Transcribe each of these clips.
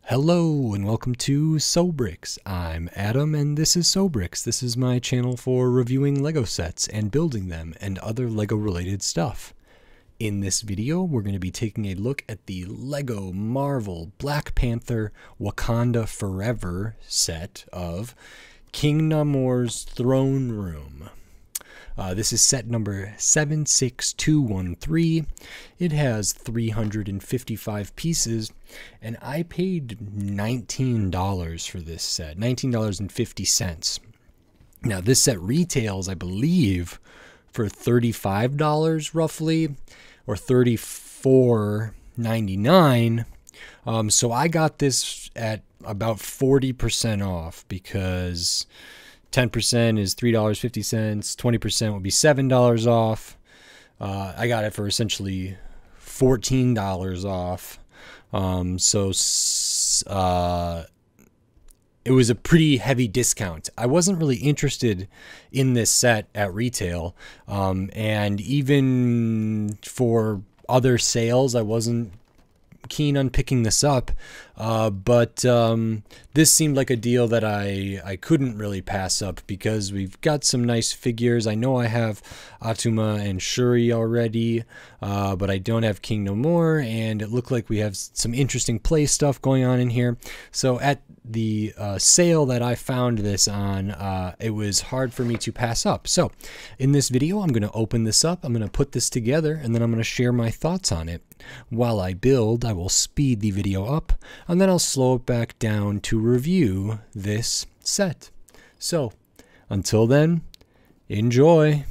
Hello and welcome to Sobrix. I'm Adam and this is Sobrix. This is my channel for reviewing Lego sets and building them and other Lego related stuff. In this video, we're going to be taking a look at the Lego Marvel Black Panther Wakanda Forever set of King Namor's Throne Room. This is set number 76213. It has 355 pieces, and I paid $19 for this set, $19.50. Now, this set retails, I believe, for $35 roughly, or $34.99. So I got this at about 40% off because 10% is $3.50, 20% would be $7 off. I got it for essentially $14 off. It was a pretty heavy discount. I wasn't really interested in this set at retail. And even for other sales, I wasn't keen on picking this up, but this seemed like a deal that I couldn't really pass up because we've got some nice figures. I know I have Attuma and Shuri already, but I don't have King Namor, and it looked like we have some interesting play stuff going on in here. So at the sale that I found this on, it was hard for me to pass up. So in this video, I'm going to open this up, I'm going to put this together, and then I'm going to share my thoughts on it. While I build, I will speed the video up, and then I'll slow it back down to review this set. So until then, enjoy.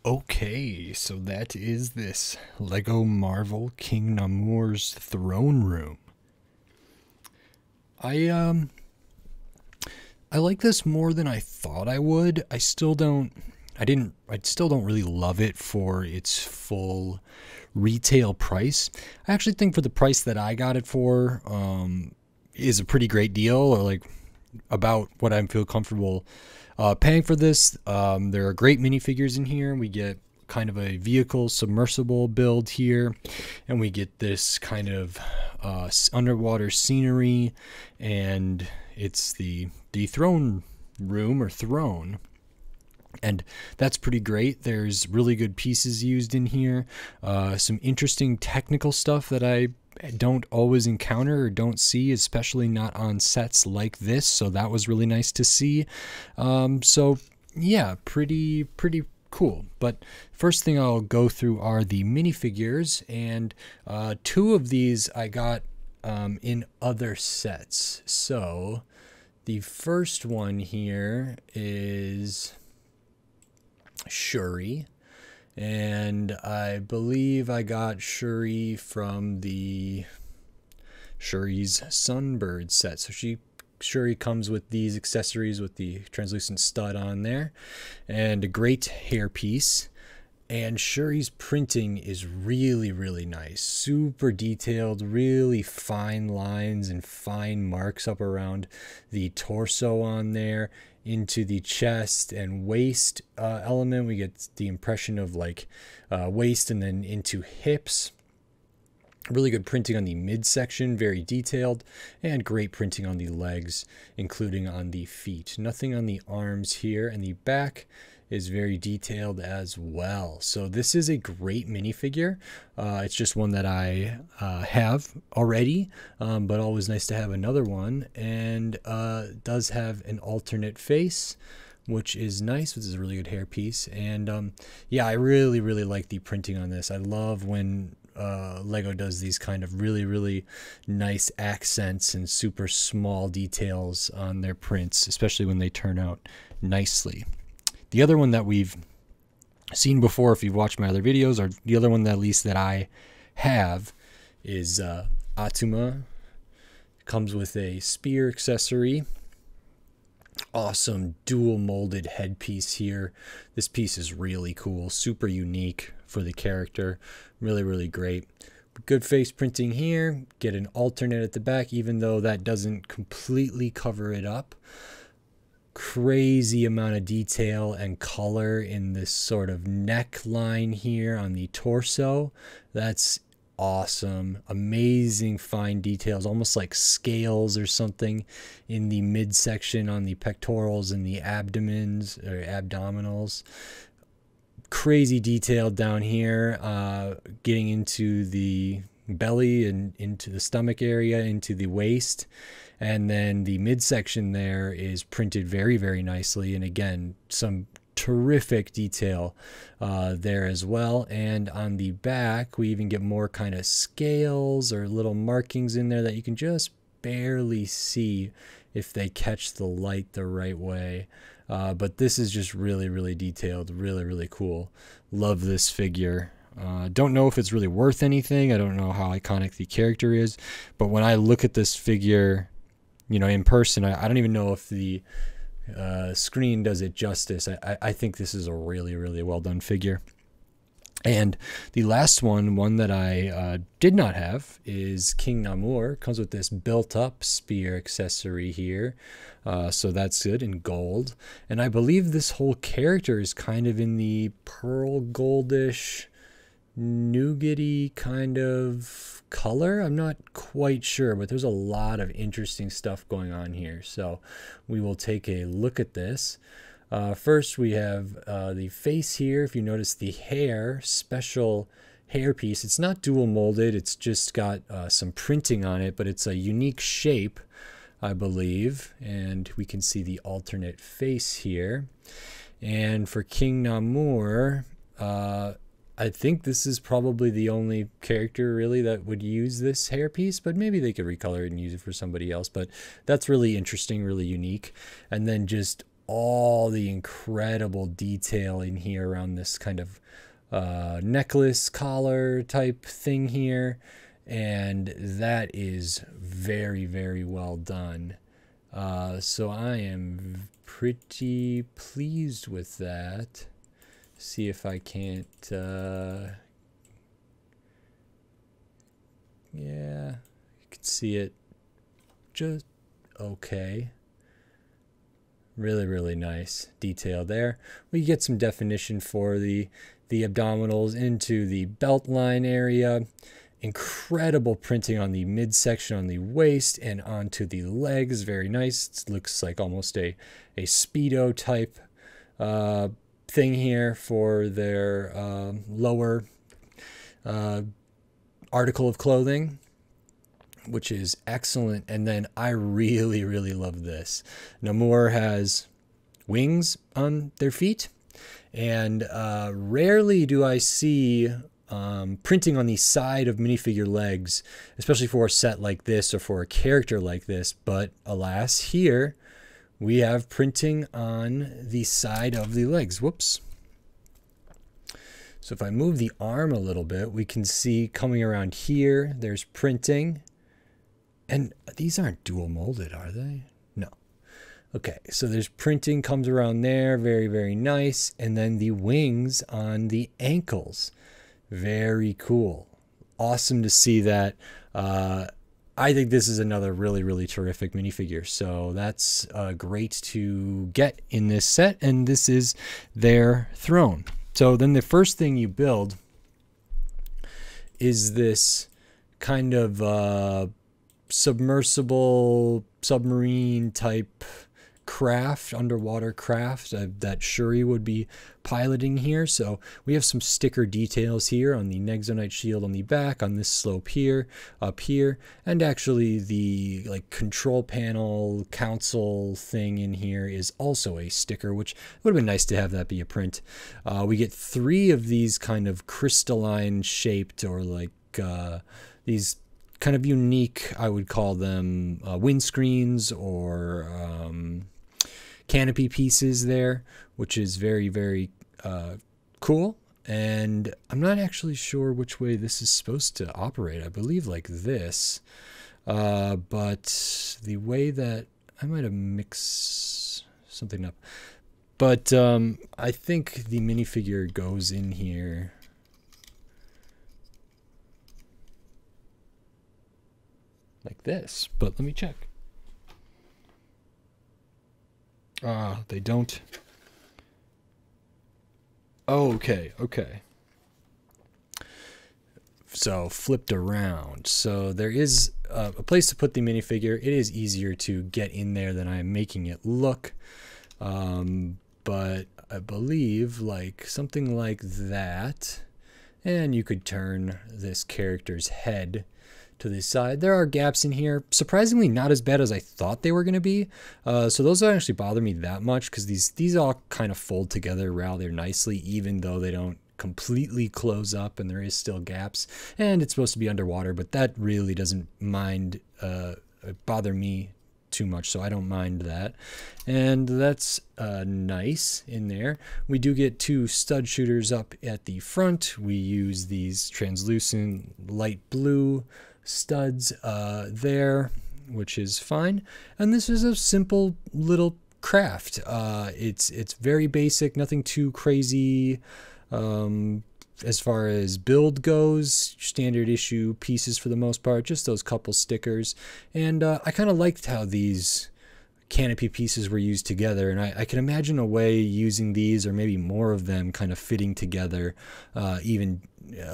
Okay, so that is this Lego Marvel King Namor's Throne Room. I like this more than I thought I would. I still don't really love it for its full retail price. I actually think for the price that I got it for is a pretty great deal, or like about what I feel comfortable paying for this. There are great minifigures in here. We get kind of a vehicle submersible build here, and we get this kind of underwater scenery, and it's the throne room or throne, and that's pretty great. There's really good pieces used in here, some interesting technical stuff that I don't always encounter or don't see, especially not on sets like this, so that was really nice to see. So yeah, pretty cool. But first thing I'll go through are the minifigures, and two of these I got in other sets. So The first one here is Shuri, and I believe I got Shuri from the Shuri's Sunbird set. So Shuri comes with these accessories with the translucent stud on there and a great hairpiece. And Shuri's printing is really, really nice. Super detailed, really fine lines and fine marks up around the torso on there, into the chest and waist element. We get the impression of like waist and then into hips. Really good printing on the midsection, very detailed, and great printing on the legs, including on the feet. Nothing on the arms here, and the back is very detailed as well. So this is a great minifigure. It's just one that I have already, but always nice to have another one, and does have an alternate face, which is nice. This is a really good hairpiece, and yeah, I really, really like the printing on this. I love when Lego does these kind of really, really nice accents and super small details on their prints, especially when they turn out nicely. The other one that we've seen before, if you've watched my other videos, or the other one that at least that I have, is Attuma. Comes with a spear accessory. Awesome dual molded headpiece here. This piece is really cool, super unique for the character. Really, really great. Good face printing here. Get an alternate at the back, even though that doesn't completely cover it up. Crazy amount of detail and color in this sort of neckline here on the torso. That's awesome. Amazing fine details, almost like scales or something in the midsection on the pectorals and the abdomens or abdominals. Crazy detail down here, getting into the belly and into the stomach area, into the waist. And then the midsection there is printed very, very nicely. And again, some terrific detail there as well. And on the back, we even get more kind of scales or little markings in there that you can just barely see if they catch the light the right way. But this is just really, really detailed, really, really cool. Love this figure. Don't know if it's really worth anything. I don't know how iconic the character is. But when I look at this figure, you know, in person, I don't even know if the screen does it justice. I think this is a really, really well done figure. And the last one that I did not have is King Namor. Comes with this built-up spear accessory here, so that's good, in gold. And I believe this whole character is kind of in the pearl goldish, nougaty kind of color. I'm not quite sure, but there's a lot of interesting stuff going on here. So we will take a look at this. First, we have the face here. If you notice the hair, special hair piece. It's not dual molded. It's just got some printing on it, but it's a unique shape, I believe. And we can see the alternate face here. And for King Namor, I think this is probably the only character really that would use this hairpiece, but maybe they could recolor it and use it for somebody else. But that's really interesting, really unique. And then just all the incredible detail in here around this kind of necklace collar type thing here. And that is very, very well done. So I am pretty pleased with that. See if I can't, yeah, you can see it just okay. Really, really nice detail there. We get some definition for the abdominals into the belt line area. Incredible printing on the midsection, on the waist, and onto the legs. Very nice. It looks like almost a Speedo type thing here for their lower article of clothing, which is excellent. And then I really, really love this. Namor has wings on their feet, and rarely do I see printing on the side of minifigure legs, especially for a set like this or for a character like this. But alas, here we have printing on the side of the legs. Whoops. So if I move the arm a little bit, we can see coming around here, there's printing. And these aren't dual molded, are they? No. Okay, so there's printing comes around there, very, very nice. And then the wings on the ankles, very cool. Awesome to see that. I think this is another really, really terrific minifigure. So that's great to get in this set. And this is their throne. So then the first thing you build is this kind of submersible submarine type craft, underwater craft that Shuri would be piloting here. So we have some sticker details here on the Nexonite shield on the back, on this slope here, up here, and actually the like control panel console thing in here is also a sticker, which would have been nice to have that be a print. We get 3 of these kind of crystalline shaped or like these kind of unique, I would call them windscreens or canopy pieces there, which is very, very cool. And I'm not actually sure which way this is supposed to operate. I believe like this, but the way that I might have mixed something up, but I think the minifigure goes in here like this, but let me check. They don't. Oh, okay. So flipped around. So there is a place to put the minifigure. It is easier to get in there than I am making it look. But I believe like something like that. And you could turn this character's head to the side. There are gaps in here, surprisingly not as bad as I thought they were going to be. So those don't actually bother me that much because these all kind of fold together rather nicely, even though they don't completely close up and there is still gaps. And it's supposed to be underwater, but that really doesn't bother me too much, so I don't mind that. And that's nice in there. We do get 2 stud shooters up at the front. We use these translucent light blue studs there, which is fine. And this is a simple little craft. It's very basic, nothing too crazy as far as build goes. Standard issue pieces for the most part, just those couple stickers. And I kind of liked how these canopy pieces were used together, and I can imagine a way using these or maybe more of them kind of fitting together even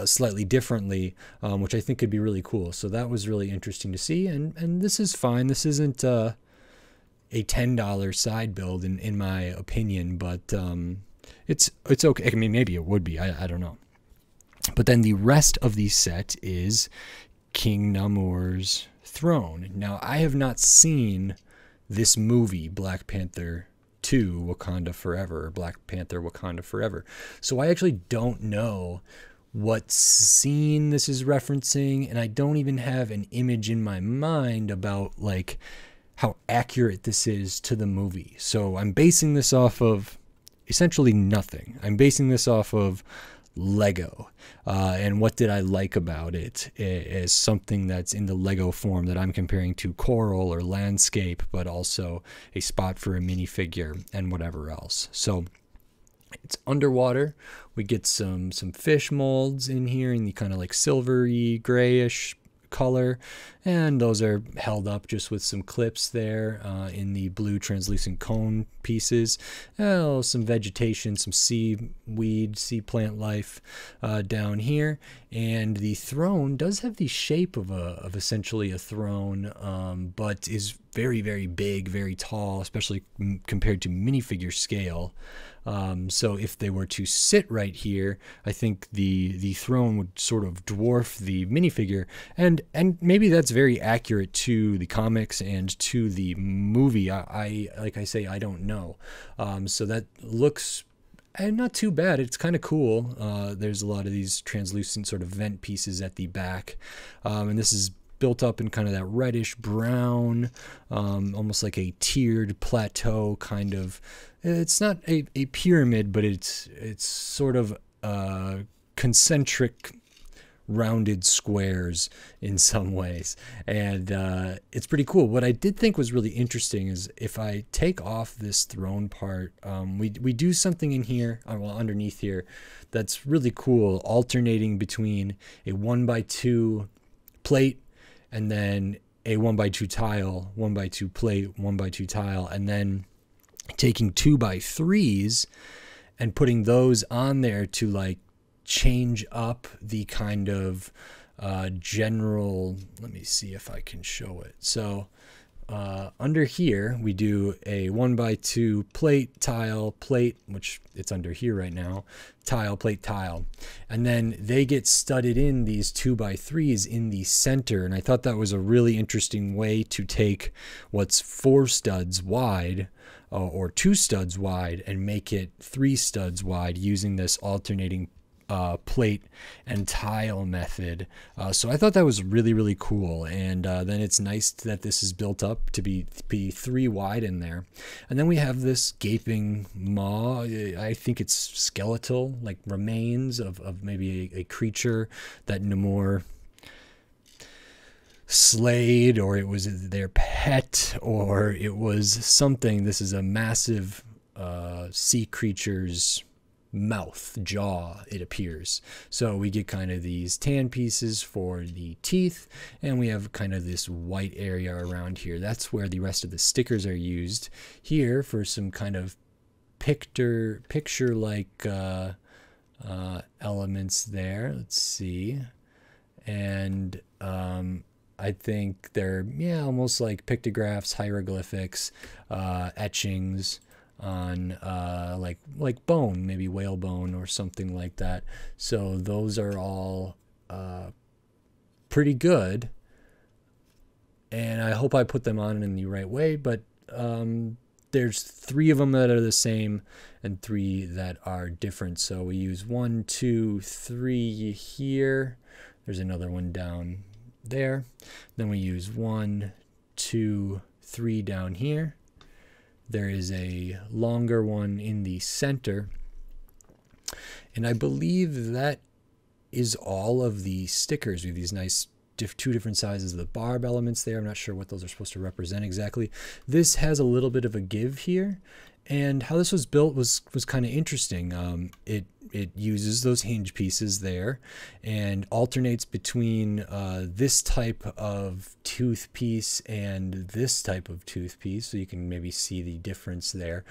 slightly differently, which I think could be really cool. So that was really interesting to see, and this is fine. This isn't a $10 side build in my opinion, but it's okay. I mean, maybe it would be, I don't know. But then the rest of the set is King Namor's throne. Now, I have not seen this movie, Black Panther 2 Wakanda Forever, or Black Panther Wakanda Forever. So I actually don't know what scene this is referencing, and I don't even have an image in my mind about like how accurate this is to the movie. So I'm basing this off of essentially nothing. I'm basing this off of Lego and what did I like about it as something that's in the Lego form that I'm comparing to coral or landscape, but also a spot for a minifigure and whatever else. So it's underwater. We get some fish molds in here in the kind of like silvery grayish color, and those are held up just with some clips there in the blue translucent cone pieces. Some vegetation, some seaweed, sea plant life down here, and the throne does have the shape of essentially a throne, but is very, very big, very tall, especially compared to minifigure scale. So if they were to sit right here, I think the throne would sort of dwarf the minifigure, and maybe that's very accurate to the comics and to the movie. Like I say, I don't know. So that looks not too bad. It's kind of cool. There's a lot of these translucent sort of vent pieces at the back, and this is built up in kind of that reddish brown, almost like a tiered plateau kind of. It's not a pyramid, but it's sort of concentric rounded squares in some ways, and it's pretty cool. What I did think was really interesting is if I take off this throne part, we do something in here, well, underneath here, that's really cool, alternating between a 1x2 plate and then a 1x2 tile, 1x2 plate, 1x2 tile, and then taking 2x3s and putting those on there to like change up the kind of general, let me see if I can show it. So under here we do a 1x2 plate, tile, plate, which it's under here right now, tile, plate, tile, and then they get studded in these 2x3s in the center. And I thought that was a really interesting way to take what's 4 studs wide or 2 studs wide and make it 3 studs wide using this alternating plate and tile method. So I thought that was really, really cool. And then it's nice that this is built up to be 3 wide in there. And then we have this gaping maw. I think it's skeletal, like remains of maybe a creature that Namor slayed, or it was their pet, or it was something. This is a massive sea creature's mouth, jaw, it appears. So we get kind of these tan pieces for the teeth, and we have kind of this white area around here. That's where the rest of the stickers are used here for some kind of picture like elements there. Let's see. And I think they're almost like pictographs, hieroglyphics, etchings on like bone, maybe whale bone or something like that. So those are all pretty good, and I hope I put them on in the right way. But there's 3 of them that are the same and 3 that are different. So we use 1, 2, 3 here. There's another one down there. Then we use 1, 2, 3 down here. There is a longer one in the center, and I believe that is all of the stickers. We have these nice 2 different sizes of the barb elements there. I'm not sure what those are supposed to represent exactly. This has a little bit of a give here, and how this was built was kind of interesting. It uses those hinge pieces there and alternates between this type of tooth piece and this type of tooth piece, so you can maybe see the difference there.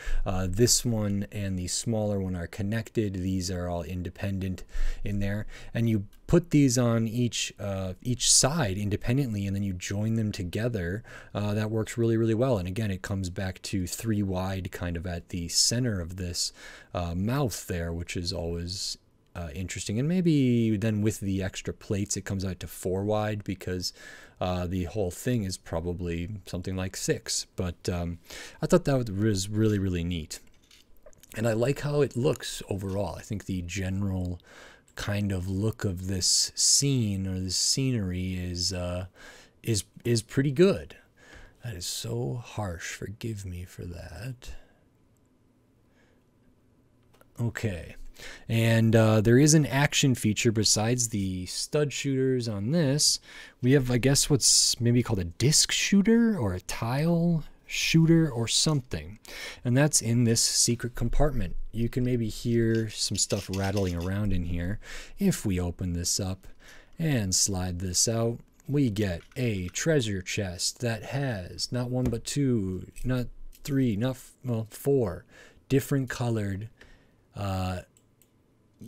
This one and the smaller one are connected. These are all independent in there, and you put these on each side independently, and then you join them together. That works really, really well. And again, it comes back to 3 wide kind of at the center of this mouth there, which is always interesting. And maybe then with the extra plates it comes out to 4 wide, because the whole thing is probably something like 6. But I thought that was really, really neat, and I like how it looks overall. I think the general kind of look of this scene or this scenery is pretty good. That is so harsh. Forgive me for that. Okay, and there is an action feature besides the stud shooters on this. We have, I guess, what's maybe called a disc shooter or a tile shooter or something, and that's in this secret compartment. You can maybe hear some stuff rattling around in here. If we open this up and slide this out, we get a treasure chest that has not 1 but 2, not 3, not 4 different colored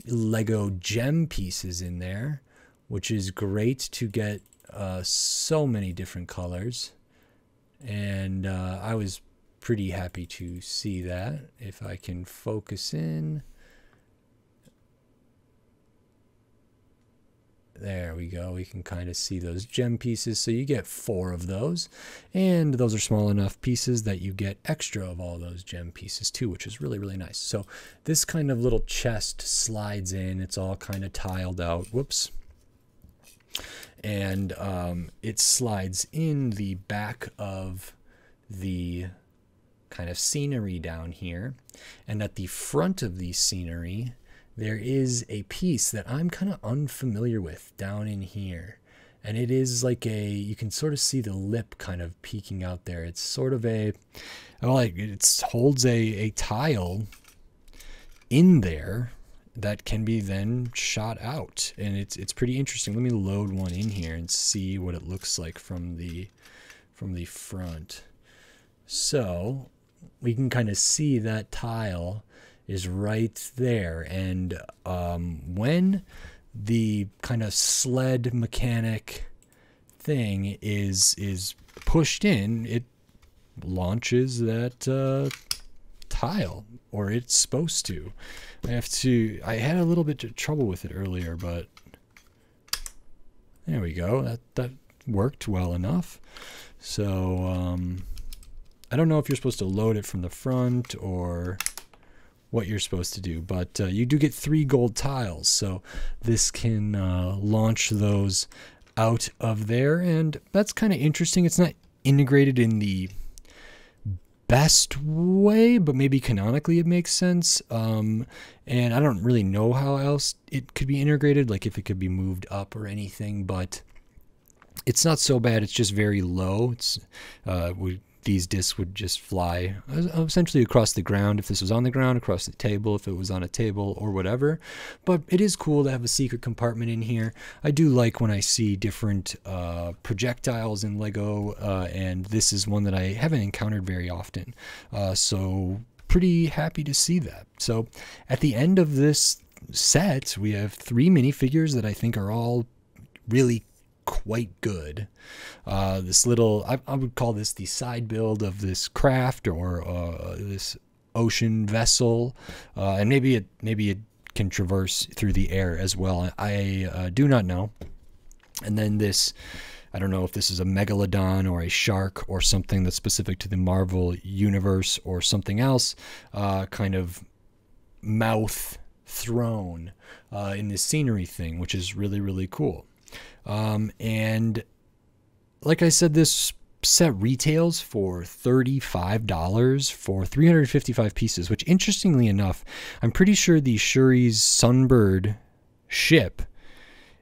Lego gem pieces in there, which is great to get so many different colors. And I was pretty happy to see that. If I can focus in. There we go. We can kind of see those gem pieces. So you get 4 of those. And those are small enough pieces that you get extra of all those gem pieces too, which is really, really nice. So this kind of little chest slides in. It's all kind of tiled out. Whoops. and it slides in the back of the kind of scenery down here, and at the front of the scenery there is a piece that I'm kind of unfamiliar with down in here, and it is like you can sort of see the lip kind of peeking out there. It's sort of it holds a tile in there that can be then shot out, and it's pretty interesting. Let me load one in here and see what it looks like from the front. So we can kind of see that tile is right there, and when the kind of sled mechanic thing is pushed in, it launches that tile, or it's supposed to. I had a little bit of trouble with it earlier, but there we go. That worked well enough. So I don't know if you're supposed to load it from the front or what you're supposed to do, but you do get 3 gold tiles, so this can launch those out of there, and that's kind of interesting. It's not integrated in the best way, but maybe canonically it makes sense, and I don't really know how else it could be integrated, like if it could be moved up or anything, but it's not so bad. It's just very low. These discs would just fly essentially across the ground if this was on the ground, across the table if it was on a table, or whatever. But it is cool to have a secret compartment in here. I do like when I see different projectiles in Lego, and this is one that I haven't encountered very often. So pretty happy to see that. So at the end of this set, we have 3 minifigures that I think are all really quite good. This little, I would call this the side build of this craft, or this ocean vessel, and maybe it can traverse through the air as well. I do not know. And then this, I don't know if this is a megalodon or a shark or something that's specific to the Marvel universe or something else, kind of mouth thrown in this scenery thing, which is really, really cool. And like I said, this set retails for $35 for 355 pieces, which interestingly enough, I'm pretty sure the Shuri's Sunbird ship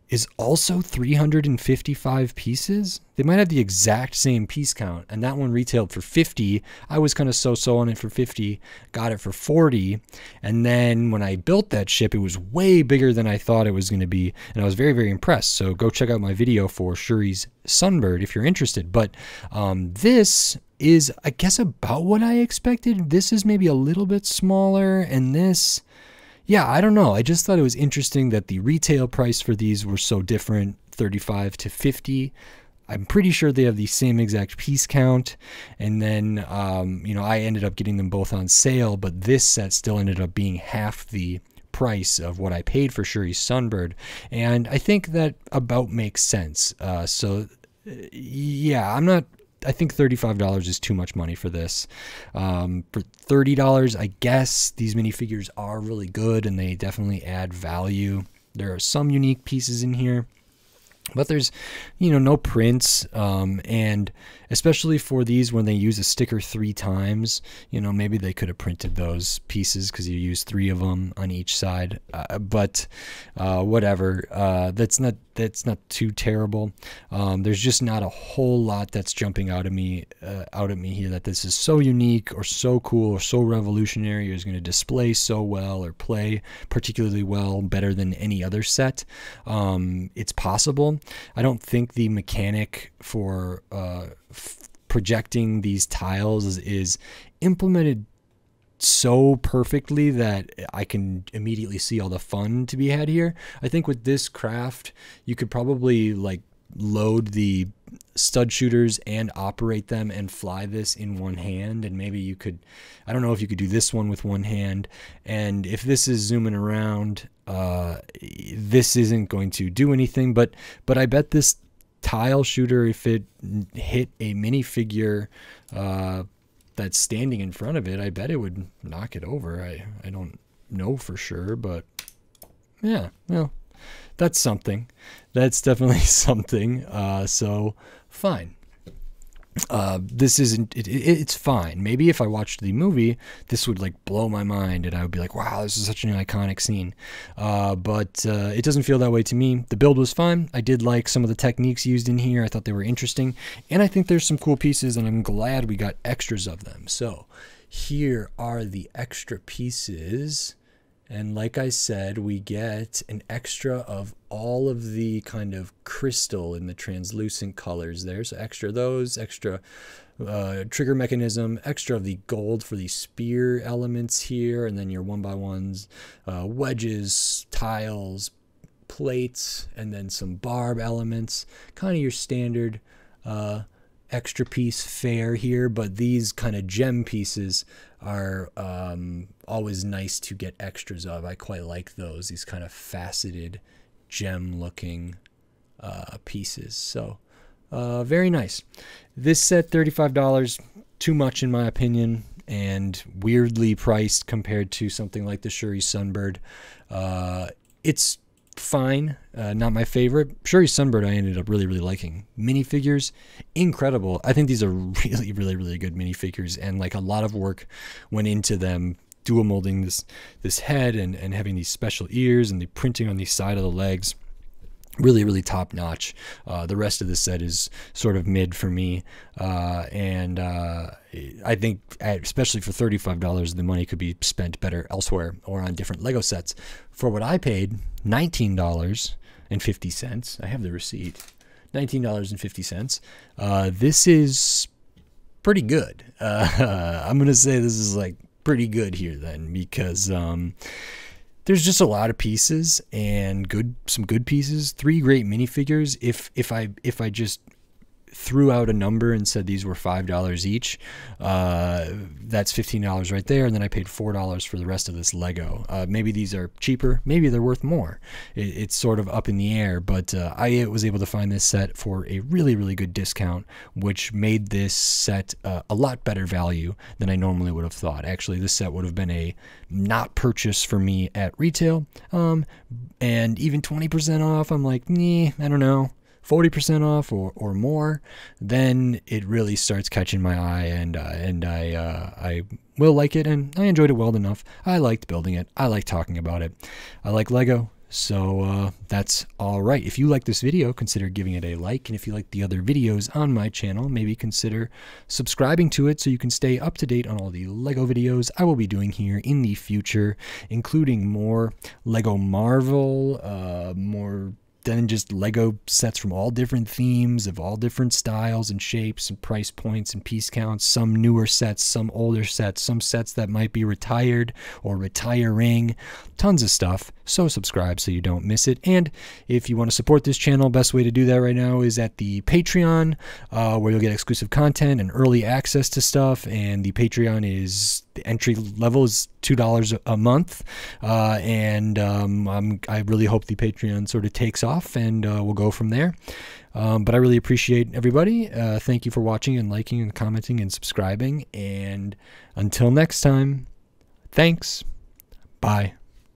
is also 355 pieces. They might have the exact same piece count, and that one retailed for 50. I was kind of so-so on it for 50, got it for 40, and then when I built that ship, it was way bigger than I thought it was going to be, and I was very, very impressed. So go check out my video for Shuri's Sunbird if you're interested. But this is, I guess, about what I expected. This is maybe a little bit smaller, and this, yeah, I don't know. I just thought it was interesting that the retail price for these were so different, 35 to 50. I'm pretty sure they have the same exact piece count. And then, you know, I ended up getting them both on sale, but this set still ended up being half the price of what I paid for Shuri's Sunbird. And I think that about makes sense. So, yeah, I think $35 is too much money for this. For $30, I guess these minifigures are really good and they definitely add value. There are some unique pieces in here, but there's, you know, no prints, and especially for these, when they use a sticker 3 times, you know, maybe they could have printed those pieces because you use 3 of them on each side, but whatever. That's not too terrible. There's just not a whole lot that's jumping out at me here that this is so unique or so cool or so revolutionary or is going to display so well or play particularly well, better than any other set. It's possible. I don't think the mechanic for projecting these tiles is implemented so perfectly that I can immediately see all the fun to be had here. I think with this craft, you could probably like load the stud shooters and operate them and fly this in one hand, and maybe you could, I don't know if you could do this one with one hand, and if this is zooming around, this isn't going to do anything, but I bet this tile shooter, if it hit a minifigure that's standing in front of it, I bet it would knock it over. I don't know for sure, but yeah, well, that's something. That's definitely something. So fine. This isn't, it's fine. Maybe if I watched the movie, this would like blow my mind and I would be like, wow, this is such an iconic scene. But it doesn't feel that way to me. The build was fine. I did like some of the techniques used in here. I thought they were interesting, and I think there's some cool pieces, and I'm glad we got extras of them. So here are the extra pieces. And like I said, we get an extra of all of the kind of crystal in the translucent colors there. So extra of those, extra trigger mechanism, extra of the gold for the spear elements here, and then your 1x1s, wedges, tiles, plates, and then some barb elements. Kind of your standard extra piece fare here, but these kind of gem pieces are always nice to get extras of. I quite like those, these kind of faceted gem looking pieces. So very nice. This set, $35, too much in my opinion, and weirdly priced compared to something like the Shuri Sunbird. It's fine, not my favorite. Shuri Sunbird I ended up really liking. Minifigures, incredible. I think these are really good minifigures, and like a lot of work went into them, dual molding this head and having these special ears and the printing on the side of the legs. Really top notch. The rest of the set is sort of mid for me, and I think especially for $35 the money could be spent better elsewhere or on different Lego sets. For what I paid, $19.50. I have the receipt. $19.50. This is pretty good. I'm gonna say this is like pretty good here then, because there's just a lot of pieces and some good pieces. 3 great minifigures. If I just threw out a number and said these were $5 each, that's $15 right there, and then I paid $4 for the rest of this Lego. Maybe these are cheaper, maybe they're worth more. It's sort of up in the air, but I was able to find this set for a really good discount, which made this set a lot better value than I normally would have thought. Actually, this set would have been a not purchase for me at retail, and even 20% off, I'm like, I don't know. 40% off or more, then it really starts catching my eye, and I will like it, and I enjoyed it well enough. I liked building it. I like talking about it. I like Lego, so that's all right. If you like this video, consider giving it a like, and if you like the other videos on my channel, maybe consider subscribing to it so you can stay up to date on all the Lego videos I will be doing here in the future, including more Lego Marvel, more than just Lego sets from all different themes, of all different styles and shapes and price points and piece counts, some newer sets, some older sets, some sets that might be retired or retiring, tons of stuff. So subscribe so you don't miss it. And if you want to support this channel, best way to do that right now is at the Patreon, where you'll get exclusive content and early access to stuff. And the Patreon is, the entry level is $2 a month, and I really hope the Patreon sort of takes off, and we'll go from there. But I really appreciate everybody. Thank you for watching and liking and commenting and subscribing, and until next time, thanks. Bye.